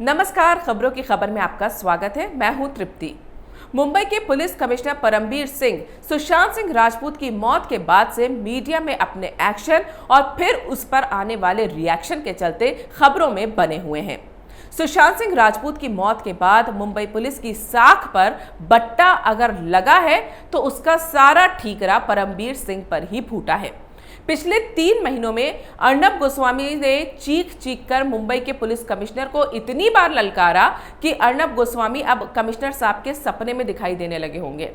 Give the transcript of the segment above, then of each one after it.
नमस्कार, खबरों की खबर में आपका स्वागत है। मैं हूं तृप्ति। मुंबई के पुलिस कमिश्नर परमबीर सिंह सुशांत सिंह राजपूत की मौत के बाद से मीडिया में अपने एक्शन और फिर उस पर आने वाले रिएक्शन के चलते खबरों में बने हुए हैं। सुशांत सिंह राजपूत की मौत के बाद मुंबई पुलिस की साख पर बट्टा अगर लगा है तो उसका सारा ठीकरा परमबीर सिंह पर ही फूटा है। पिछले 3 महीनों में अर्नब गोस्वामी ने चीख चीख कर मुंबई के पुलिस कमिश्नर को इतनी बार ललकारा कि अर्नब गोस्वामी अब कमिश्नर साहब के सपने में दिखाई देने लगे होंगे।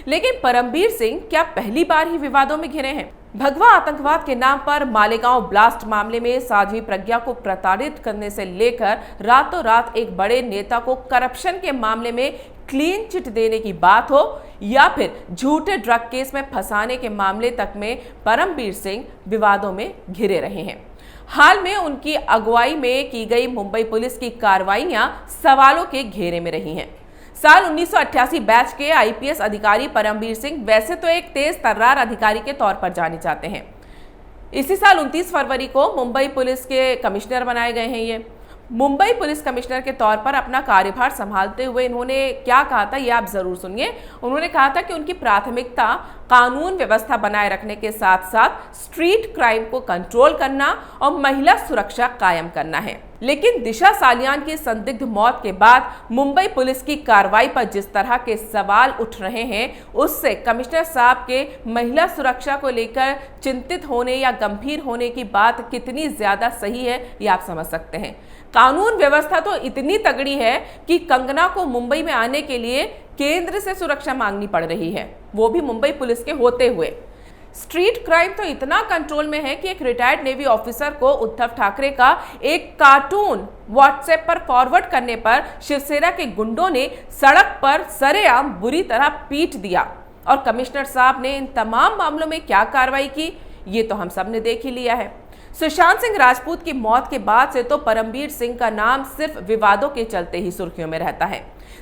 लेकिन परमबीर सिंह क्या पहली बार ही विवादों में घिरे हैं? भगवा आतंकवाद के नाम पर मालेगांव ब्लास्ट मामले में साध्वी प्रज्ञा को प्रताड़ित करने से लेकर रातों रात एक बड़े नेता को करप्शन के मामले में क्लीन चिट देने की बात हो या फिर झूठे ड्रग केस में फंसाने के मामले तक में परमबीर सिंह विवादों में घिरे रहे हैं। हाल में उनकी अगुवाई में की गई मुंबई पुलिस की कार्रवाइयां सवालों के घेरे में रही हैं। साल 1988 बैच के आईपीएस अधिकारी परमबीर सिंह वैसे तो एक तेज तर्रार अधिकारी के तौर पर जाने जाते हैं। इसी साल 29 फरवरी को मुंबई पुलिस के कमिश्नर बनाए गए हैं। ये मुंबई पुलिस कमिश्नर के तौर पर अपना कार्यभार संभालते हुए इन्होंने क्या कहा था, ये आप जरूर सुनिए। उन्होंने कहा था कि उनकी प्राथमिकता कानून व्यवस्था बनाए रखने के साथ साथ स्ट्रीट क्राइम को कंट्रोल करना और महिला सुरक्षा कायम करना है। लेकिन दिशा सालियान की संदिग्ध मौत के बाद मुंबई पुलिस की कार्रवाई पर जिस तरह के सवाल उठ रहे हैं, उससे कमिश्नर साहब के महिला सुरक्षा को लेकर चिंतित होने या गंभीर होने की बात कितनी ज्यादा सही है, ये आप समझ सकते हैं। कानून व्यवस्था तो इतनी तगड़ी है कि कंगना को मुंबई में आने के लिए केंद्र से सुरक्षा मांगनी पड़ रही है, वो भी मुंबई पुलिस के होते हुए। स्ट्रीट क्राइम तो इतना कंट्रोल में है कि एक रिटायर्ड नेवी ऑफिसर को उद्धव ठाकरे का एक कार्टून व्हाट्सएप पर फॉरवर्ड करने पर शिवसेना के गुंडों ने सड़क पर सरेआम बुरी तरह पीट दिया। और कमिश्नर साहब ने इन तमाम मामलों में क्या कार्रवाई की, ये तो हम सब ने देख ही लिया है। सुशांत सिंह राजपूत की मौत के बाद से तो परमबीर सिंह का नाम सिर्फ विवादों के चलते ही सुर्खियों में रहता है।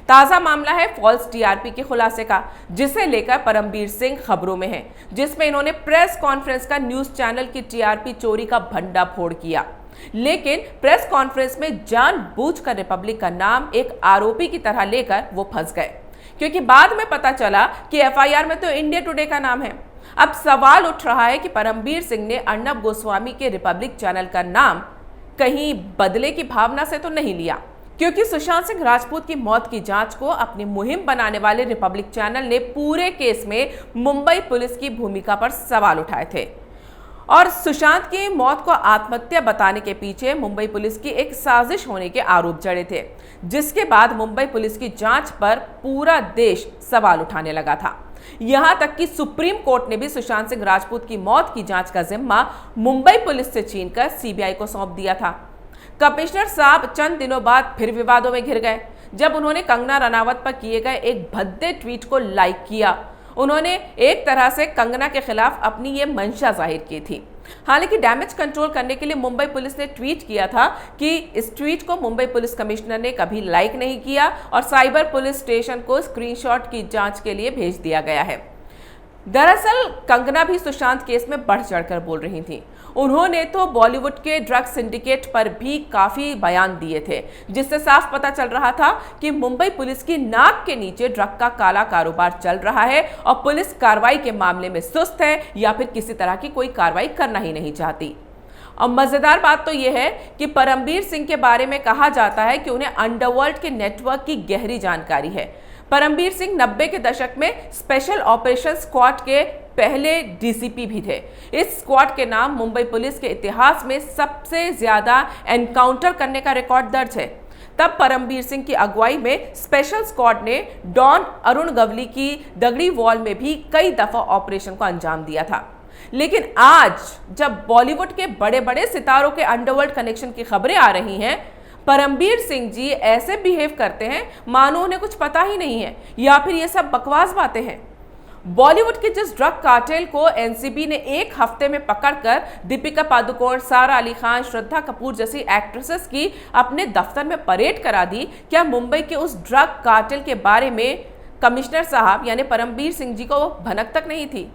ताजा मामला है फॉल्स टीआरपी के खुलासे का, जिसे लेकर परमबीर सिंह खबरों में है, जिसमें इन्होंने प्रेस कॉन्फ्रेंस का न्यूज चैनल की टीआरपी चोरी का भंडाफोड़ किया। लेकिन प्रेस कॉन्फ्रेंस में जानबूझकर रिपब्लिक का नाम एक आरोपी की तरह लेकर वो फंस गए, क्योंकि बाद में पता चला कि एफआईआर में तो इंडिया टुडे का नाम है। अब सवाल उठ रहा है कि परमबीर सिंह ने अर्नब गोस्वामी के रिपब्लिक चैनल का नाम कहीं बदले की भावना से तो नहीं लिया, क्योंकि सुशांत सिंह राजपूत की मौत की जांच को अपनी मुहिम बनाने वाले रिपब्लिक चैनल ने पूरे केस में मुंबई पुलिस की भूमिका पर सवाल उठाए थे। और सुशांत की मौत को आत्महत्या बताने के पीछे मुंबई पुलिस की एक साजिश होने के आरोप जड़े थे, जिसके बाद मुंबई पुलिस की जांच पर पूरा देश सवाल उठाने लगा था। यहां तक कि सुप्रीम कोर्ट ने भी सुशांत सिंह राजपूत की मौत की जांच का जिम्मा मुंबई पुलिस से छीनकर सीबीआई को सौंप दिया था। कमिश्नर साहब चंद दिनों बाद फिर विवादों में घिर गए, जब उन्होंने कंगना रनावत पर किए गए एक भद्दे ट्वीट को लाइक किया। उन्होंने एक तरह से कंगना के खिलाफ अपनी ये मंशा जाहिर की थी। हालांकि डैमेज कंट्रोल करने के लिए मुंबई पुलिस ने ट्वीट किया था कि इस ट्वीट को मुंबई पुलिस कमिश्नर ने कभी लाइक नहीं किया और साइबर पुलिस स्टेशन को स्क्रीनशॉट की जांच के लिए भेज दिया गया है। दरअसल कंगना भी सुशांत केस में बढ़ चढ़कर बोल रही थी। उन्होंने तो बॉलीवुड के ड्रग सिंडिकेट पर भी काफी बयान दिए थे, जिससे साफ पता चल रहा था कि मुंबई पुलिस की नाक के नीचे ड्रग का काला कारोबार चल रहा है और पुलिस कार्रवाई के मामले में सुस्त है या फिर किसी तरह की कोई कार्रवाई करना ही नहीं चाहती। और मजेदार बात तो यह है कि परमबीर सिंह के बारे में कहा जाता है कि उन्हें अंडरवर्ल्ड के नेटवर्क की गहरी जानकारी है। परमबीर सिंह 90 के दशक में स्पेशल ऑपरेशन स्क्वाड के पहले डीसीपी भी थे। इस स्क्वाड के नाम मुंबई पुलिस के इतिहास में सबसे ज्यादा एनकाउंटर करने का रिकॉर्ड दर्ज है। तब परमबीर सिंह की अगुवाई में स्पेशल स्क्वाड ने डॉन अरुण गवली की दगड़ी वॉल में भी कई दफा ऑपरेशन को अंजाम दिया था। लेकिन आज जब बॉलीवुड के बड़े बड़े सितारों के अंडरवर्ल्ड कनेक्शन की खबरें आ रही हैं, परमबीर सिंह जी ऐसे बिहेव करते हैं मानो उन्हें कुछ पता ही नहीं है या फिर ये सब बकवास बातें हैं। बॉलीवुड के जिस ड्रग कार्टेल को एनसीबी ने एक हफ्ते में पकड़कर दीपिका पादुकोण, सारा अली खान, श्रद्धा कपूर जैसी एक्ट्रेसेस की अपने दफ्तर में परेड करा दी, क्या मुंबई के उस ड्रग कार्टेल के बारे में कमिश्नर साहब यानी परमबीर सिंह जी को भनक तक नहीं थी?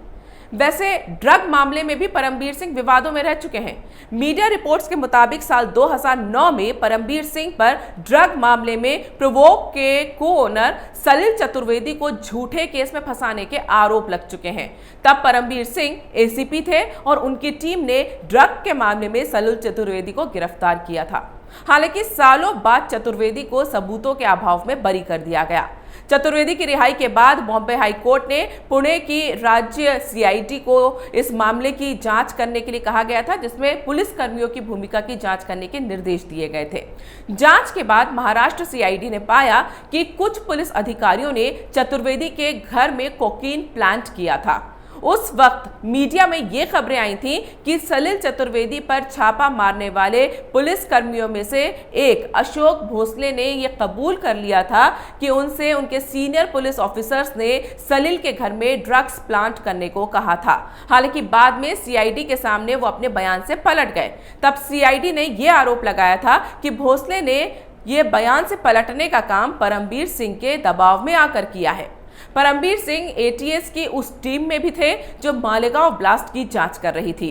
वैसे ड्रग मामले में भी परमबीर सिंह विवादों में रह चुके हैं। मीडिया रिपोर्ट्स के मुताबिक साल 2009 में परमबीर सिंह पर ड्रग मामले में प्रोवोक के को ओनर सलिल चतुर्वेदी को झूठे केस में फंसाने के आरोप लग चुके हैं। तब परमबीर सिंह एसीपी थे और उनकी टीम ने ड्रग के मामले में सलिल चतुर्वेदी को गिरफ्तार किया था। हालांकि सालों बाद चतुर्वेदी को सबूतों के अभाव में बरी कर दिया गया। चतुर्वेदी की रिहाई के बाद बॉम्बे हाई कोर्ट ने पुणे की राज्य सीआईडी को इस मामले की जांच करने के लिए कहा गया था, जिसमें पुलिस कर्मियों की भूमिका की जांच करने के निर्देश दिए गए थे। जांच के बाद महाराष्ट्र सीआईडी ने पाया कि कुछ पुलिस अधिकारियों ने चतुर्वेदी के घर में कोकीन प्लांट किया था। उस वक्त मीडिया में ये खबरें आई थीं कि सलिल चतुर्वेदी पर छापा मारने वाले पुलिस कर्मियों में से एक अशोक भोसले ने यह कबूल कर लिया था कि उनसे उनके सीनियर पुलिस ऑफिसर्स ने सलिल के घर में ड्रग्स प्लांट करने को कहा था। हालांकि बाद में सीआईडी के सामने वो अपने बयान से पलट गए। तब सीआईडी ने यह आरोप लगाया था कि भोसले ने यह बयान से पलटने का काम परमबीर सिंह के दबाव में आकर किया है। परमबीर सिंह एटीएस की उस टीम में भी थे जो मालेगांव ब्लास्ट की जांच कर रही थी।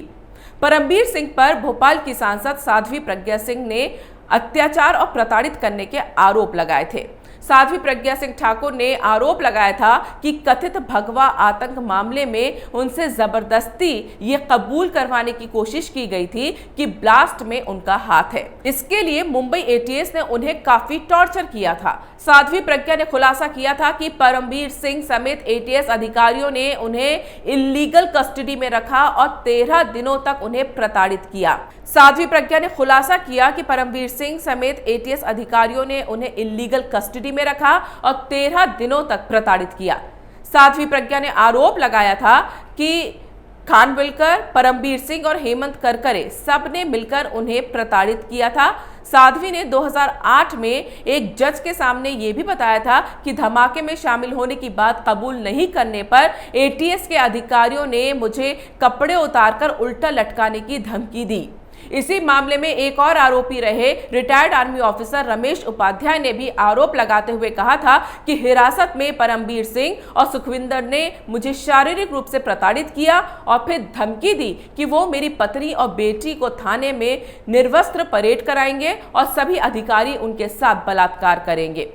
परमबीर सिंह पर भोपाल की सांसद साध्वी प्रज्ञा सिंह ने अत्याचार और प्रताड़ित करने के आरोप लगाए थे। साध्वी प्रज्ञा सिंह ठाकुर ने आरोप लगाया था कि कथित भगवा आतंक मामले में उनसे जबरदस्ती ये कबूल करवाने की कोशिश की गई थी कि ब्लास्ट में उनका हाथ है। इसके लिए मुंबई एटीएस ने उन्हें काफी टॉर्चर किया था। साध्वी प्रज्ञा ने खुलासा किया था कि परमबीर सिंह समेत एटीएस अधिकारियों ने उन्हें इल्लीगल कस्टडी में रखा और 13 दिनों तक उन्हें प्रताड़ित किया। साध्वी प्रज्ञा ने खुलासा किया कि परमबीर सिंह समेत एटीएस अधिकारियों ने उन्हें इल्लीगल कस्टडी में रखा और 13 दिनों तक प्रताड़ित किया। साध्वी प्रज्ञा ने आरोप लगाया था कि खानविलकर, परमबीर सिंह और हेमंत करकरे सब ने मिलकर उन्हें प्रताड़ित किया था। साध्वी ने 2008 में एक जज के सामने यह भी बताया था कि धमाके में शामिल होने की बात कबूल नहीं करने पर एटीएस के अधिकारियों ने मुझे कपड़े उतारकर उल्टा लटकाने की धमकी दी। इसी मामले में एक और आरोपी रहे retired army officer Ramesh Upadhyay ने भी आरोप लगाते हुए कहा था कि हिरासत में परमबीर सिंह और सुखविंदर ने मुझे शारीरिक रूप से प्रताड़ित किया और फिर धमकी दी कि वो मेरी पत्नी और बेटी को थाने में निर्वस्त्र परेड कराएंगे और सभी अधिकारी उनके साथ बलात्कार करेंगे।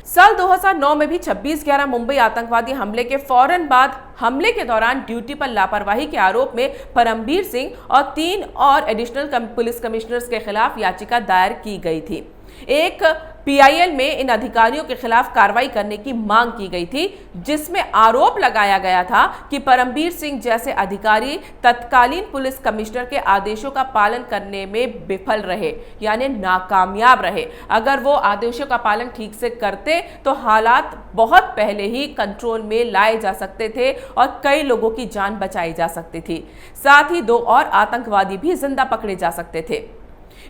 साल 2009 में भी 26/11 मुंबई आतंकवादी हमले के फौरन बाद हमले के दौरान ड्यूटी पर लापरवाही के आरोप में परमबीर सिंह और 3 और एडिशनल पुलिस कमिश्नर्स के खिलाफ याचिका दायर की गई थी। एक पीआईएल में इन अधिकारियों के खिलाफ कार्रवाई करने की मांग की गई थी, जिसमें आरोप लगाया गया था कि परमबीर सिंह जैसे अधिकारी तत्कालीन पुलिस कमिश्नर के आदेशों का पालन करने में विफल रहे, यानी नाकामयाब रहे। अगर वो आदेशों का पालन ठीक से करते तो हालात बहुत पहले ही कंट्रोल में लाए जा सकते थे और कई लोगों की जान बचाई जा सकती थी। साथ ही 2 और आतंकवादी भी जिंदा पकड़े जा सकते थे।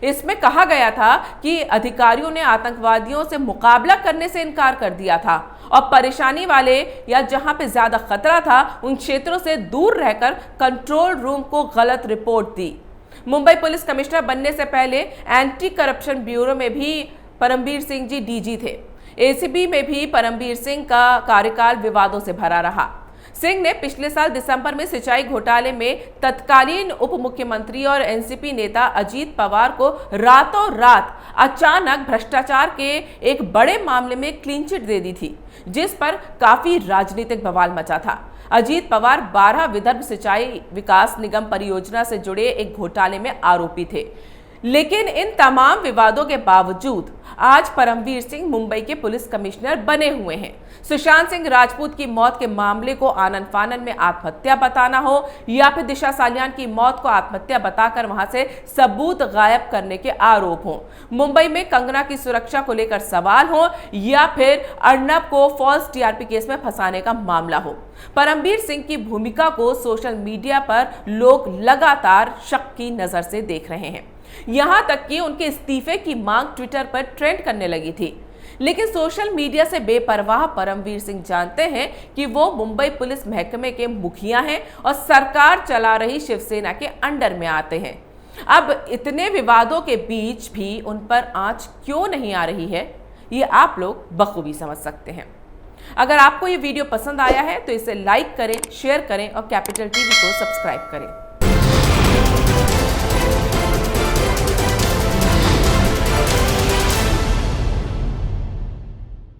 इसमें कहा गया था कि अधिकारियों ने आतंकवादियों से मुकाबला करने से इनकार कर दिया था और परेशानी वाले या जहां पे ज्यादा खतरा था उन क्षेत्रों से दूर रहकर कंट्रोल रूम को गलत रिपोर्ट दी। मुंबई पुलिस कमिश्नर बनने से पहले एंटी करप्शन ब्यूरो में भी परमबीर सिंह जी डीजी थे। एसीबी में भी परमबीर सिंह का कार्यकाल विवादों से भरा रहा। सिंह ने पिछले साल दिसंबर में सिंचाई घोटाले में तत्कालीन उप मुख्यमंत्री और एनसीपी नेता अजीत पवार को रातों रात अचानक भ्रष्टाचार के एक बड़े मामले में क्लीन चिट दे दी थी, जिस पर काफी राजनीतिक बवाल मचा था। अजीत पवार 12 विदर्भ सिंचाई विकास निगम परियोजना से जुड़े एक घोटाले में आरोपी थे। लेकिन इन तमाम विवादों के बावजूद आज परमबीर सिंह मुंबई के पुलिस कमिश्नर बने हुए हैं। सुशांत सिंह राजपूत की मौत के मामले को आनन फानन में आत्महत्या बताना हो या फिर दिशा सालियान की मौत को आत्महत्या बताकर वहां से सबूत गायब करने के आरोप हो, मुंबई में कंगना की सुरक्षा को लेकर सवाल हो या फिर अर्नब को फॉल्स टीआरपी केस में फंसाने का मामला हो, परमबीर सिंह की भूमिका को सोशल मीडिया पर लोग लगातार शक की नजर से देख रहे हैं। यहां तक कि उनके इस्तीफे की मांग ट्विटर पर ट्रेंड करने लगी थी। लेकिन सोशल मीडिया से बेपरवाह परमबीर सिंह जानते हैं कि वो मुंबई पुलिस महकमे के मुखिया हैं और सरकार चला रही शिवसेना के अंडर में आते हैं। अब इतने विवादों के बीच भी उन पर आंच क्यों नहीं आ रही है, ये आप लोग बखूबी समझ सकते हैं। अगर आपको ये वीडियो पसंद आया है तो इसे लाइक करें, शेयर करें और कैपिटल टीवी को सब्सक्राइब करें।